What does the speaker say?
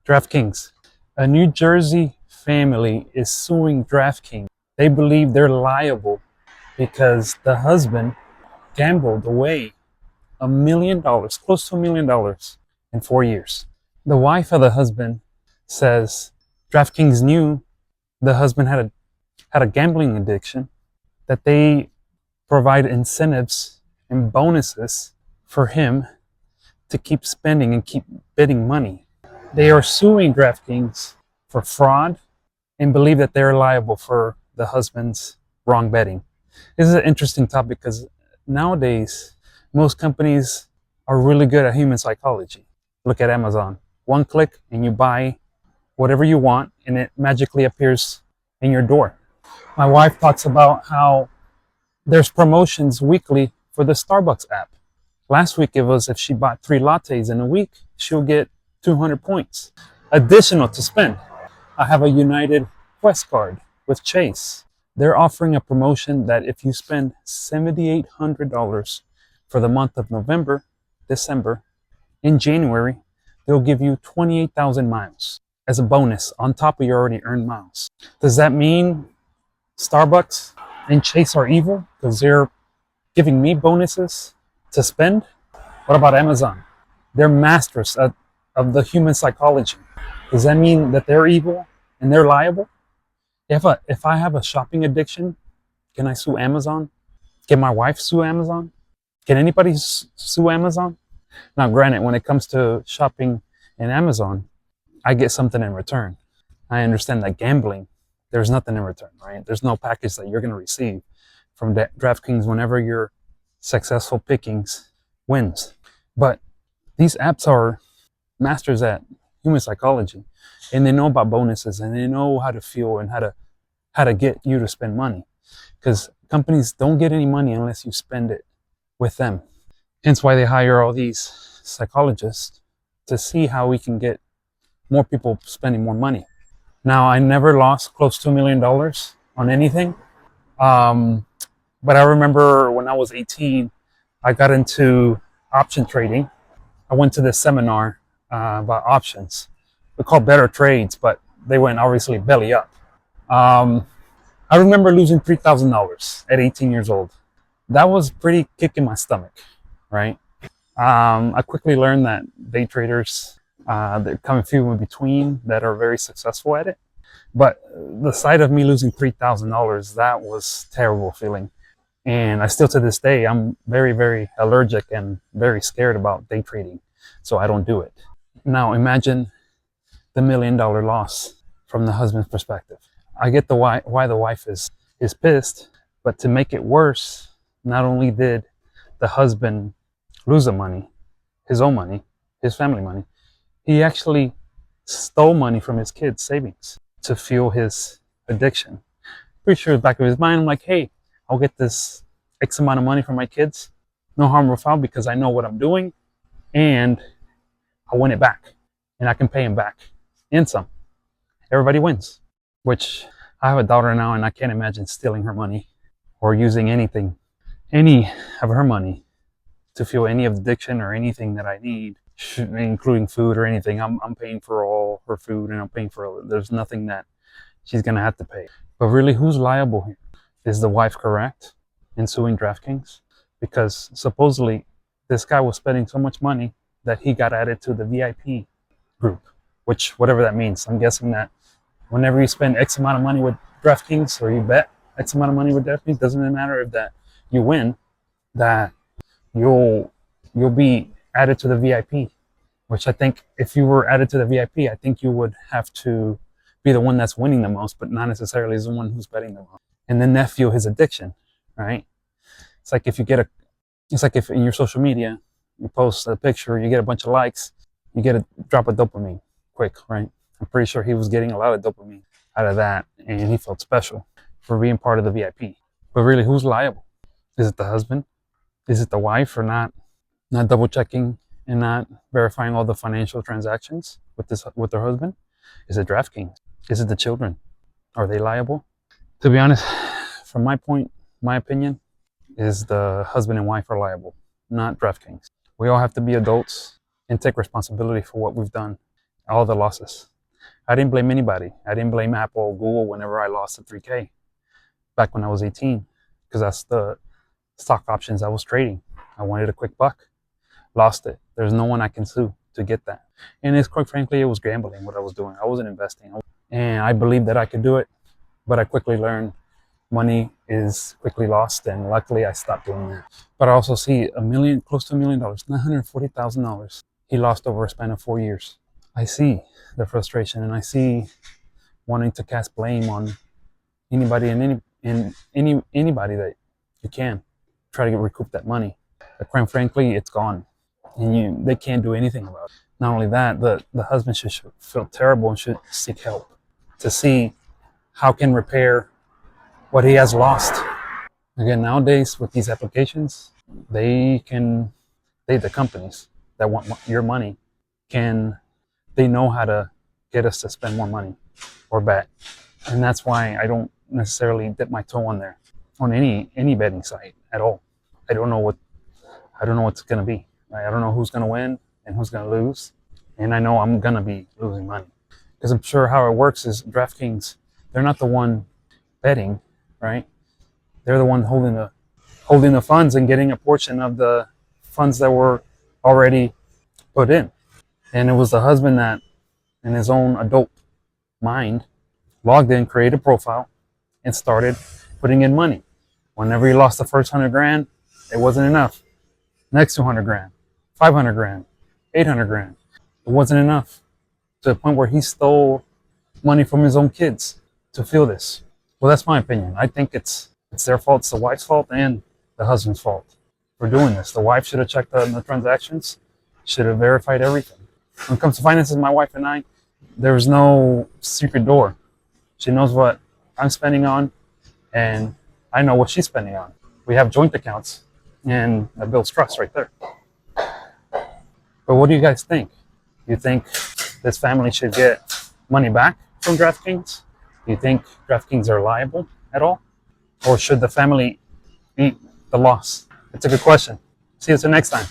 DraftKings. A New Jersey family is suing DraftKings. They believe they're liable because the husband gambled away $1 million, close to $1 million in 4 years. The wife of the husband says DraftKings knew the husband had a gambling addiction, that they provide incentives and bonuses for him to keep spending and keep bidding money. They are suing DraftKings for fraud and believe that they're liable for the husband's wrong betting. This is an interesting topic because nowadays, most companies are really good at human psychology. Look at Amazon. One click and you buy whatever you want and it magically appears in your door. My wife talks about how there's promotions weekly for the Starbucks app. Last week it was if she bought 3 lattes in a week, she'll get 200 points additional to spend. I have a United Quest card with Chase. They're offering a promotion that if you spend $7,800 for the month of November, December, in January, they'll give you 28,000 miles as a bonus on top of your already earned miles. Does that mean Starbucks and Chase are evil because they're giving me bonuses to spend? What about Amazon? They're masters of the human psychology. Does that mean that they're evil and they're liable? If I have a shopping addiction, can I sue Amazon? Can my wife sue Amazon? Can anybody sue Amazon? Now, granted, when it comes to shopping in Amazon, I get something in return. I understand that gambling, there's nothing in return, right? There's no package that you're going to receive from DraftKings whenever your successful pickings wins. But these apps are masters at human psychology, and they know about bonuses, and they know how to feel and how to get you to spend money, because companies don't get any money unless you spend it with them. Hence why they hire all these psychologists to see how we can get more people spending more money. Now, I never lost close to $1 million on anything, but I remember when I was 18, I got into option trading. I went to this seminar about options. They're called Better Trades, but they went obviously belly up. I remember losing $3,000 at 18 years old. That was pretty kick in my stomach, right? I quickly learned that day traders, there come a few in between that are very successful at it. But the sight of me losing $3,000, that was a terrible feeling. And I still, to this day, I'm very, very allergic and very scared about day trading. So I don't do it. Now imagine the $1 million loss from the husband's perspective. I get why the wife is pissed, but to make it worse, not only did the husband lose the money, his own money, his family money, he actually stole money from his kids' savings to fuel his addiction. Pretty sure in the back of his mind, I'm like, hey, I'll get this X amount of money from my kids. No harm or foul because I know what I'm doing and I'll win it back and I can pay him back and some. Everybody wins, which I have a daughter now and I can't imagine stealing her money or using any of her money to fuel any of the addiction or anything that I need, including food or anything. I'm paying for all her food and I'm paying for there's nothing that she's going to have to pay. But really, who's liable here? Is the wife correct in suing DraftKings? Because supposedly this guy was spending so much money that he got added to the VIP group, which whatever that means. I'm guessing that whenever you spend X amount of money with DraftKings or you bet X amount of money with DraftKings, doesn't matter if that you win, that you'll be added to the VIP, which I think if you were added to the VIP, I think you would have to be the one that's winning the most, but not necessarily the one who's betting the most. And then that fuel his addiction, right? It's like if in your social media, you post a picture, you get a bunch of likes, you get a drop of dopamine quick, right? I'm pretty sure he was getting a lot of dopamine out of that, and he felt special for being part of the VIP. But really, who's liable? Is it the husband? Is it the wife for not double checking and not verifying all the financial transactions with their husband? Is it DraftKings? Is it the children? Are they liable? To be honest, from my opinion, is the husband and wife are liable, not DraftKings. We all have to be adults and take responsibility for what we've done all the losses. I didn't blame anybody. I didn't blame Apple or Google whenever I lost the 3K back when I was 18, because that's the stock options I was trading. I wanted a quick buck, lost it. There's no one I can sue to get that. And it's quite frankly, it was gambling what I was doing. I wasn't investing. And I believed that I could do it, but I quickly learned money is quickly lost, and luckily I stopped doing that. But I also see close to $1 million, $940,000 he lost over a span of 4 years. I see the frustration, and I see wanting to cast blame on anybody and anybody that you can try to recoup that money. But quite frankly, it's gone, and they can't do anything about it. Not only that, the husband should feel terrible and should seek help to see how can repair what he has lost. Again, nowadays with these applications, the companies that want your money they know how to get us to spend more money or bet. And that's why I don't necessarily dip my toe on there on any betting site at all. I don't know what's going to be. Right? I don't know who's going to win and who's going to lose. And I know I'm going to be losing money, because I'm sure how it works is DraftKings, they're not the one betting, right? They're the one holding the funds and getting a portion of the funds that were already put in. And it was the husband that, in his own adult mind, logged in, created a profile, and started putting in money. Whenever he lost the first 100 grand, it wasn't enough. Next 200 grand, 500 grand, 800 grand. It wasn't enough, to the point where he stole money from his own kids to feel this. Well, that's my opinion. I think it's their fault. It's the wife's fault and the husband's fault for doing this. The wife should have checked the transactions, should have verified everything. When it comes to finances, my wife and I, there's no secret door. She knows what I'm spending on, and I know what she's spending on. We have joint accounts, and that builds trust right there. But what do you guys think? You think this family should get money back from DraftKings? Do you think DraftKings are liable at all? Or should the family eat the loss? It's a good question. See you next time.